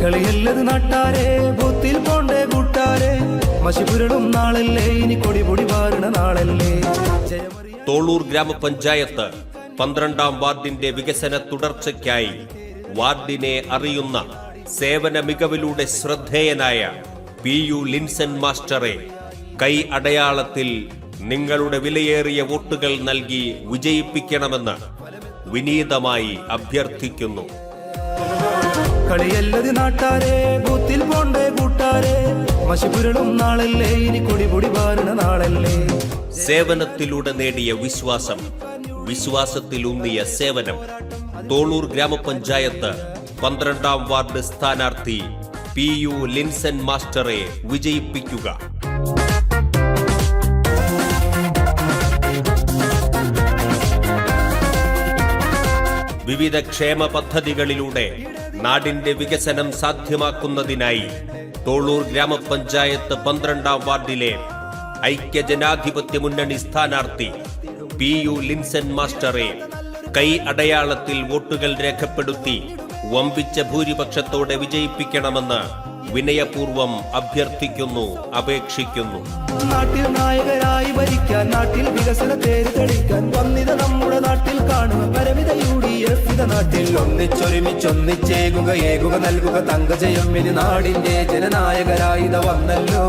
കളിയല്ലത് നാട്ടാരെ ബൂത്തിൽ പോണ്ടേ കൂട്ടാരെ മഷിപുരളും നാളല്ലേ ഇനി കൊടിപൊടി വാരണ നാളല്ലേ. തോളൂർ ഗ്രാമപഞ്ചായത്ത് 12ാം വാർഡിന്റെ വികസന തുടർച്ചയ്ക്കായി വാർഡിനെ അറിയുന്ന സേവന മികവിലൂടെ ശ്രദ്ധേയനായ PU ലിൻസൺ മാസ്റ്ററെ കൈ അടയാളത്തിൽ നിങ്ങളുടെ വിലയേറിയ വോട്ടുകൾ നൽകി വിജയിപ്പിക്കണമെന്ന് വിനീതമായി അഭ്യർത്ഥിക്കുന്നു. കളിയല്ലത് നാട്ടാരെ ബൂത്തിൽ പോണ്ടേ കൂട്ടാരെ മഷിപുരളും നാളല്ലേ ഇനി കൊടിപൊടി വാരണ നാളല്ലേ. സേവനത്തിലൂടെ നേടിയ വിശ്വാസം, വിശ്വാസത്തിലൂന്നിയ സേവനം. തോളൂർ ഗ്രാമപഞ്ചായത്ത് 12ാം വാർഡ് സ്ഥാനാർത്ഥി PU ലിൻസൺ മാസ്റ്ററെ വിജയിപ്പിക്കുക. വിവിധ ക്ഷേമ പദ്ധതികളിലൂടെ നാടിന്റെ വികസനം സാധ്യമാക്കുന്നതിനായി തോളൂർ ഗ്രാമപഞ്ചായത്ത് 12ാം വാർഡിലെ ഐക്യജനാധിപത്യ മുന്നണി സ്ഥാനാർത്ഥി PU ലിൻസൺ മാസ്റ്ററെ കൈ അടയാളത്തിൽ വോട്ടുകൾ രേഖപ്പെടുത്തി വമ്പിച്ച ഭൂരിപക്ഷത്തോടെ വിജയിപ്പിക്കണമെന്ന് വിനയപൂർവം അഭ്യർത്ഥിക്കുന്നു, അപേക്ഷിക്കുന്നു. നാട്ടിൽ നായകരായി ഭരിക്കാൻ, നാട്ടിൽ വികസന തേര് തെളിക്കാൻ വന്നിത നമ്മുടെ നാട്ടിൽ കാണുക പരമിത UDF നാട്ടിൽ. ഒന്നിച്ചൊരുമിച്ചൊന്നിച്ചേകുക, ഏകുക, നൽകുക തങ്കജയം. ഇനി നാടിന്റെ ജനനായകരായി വന്നല്ലോ.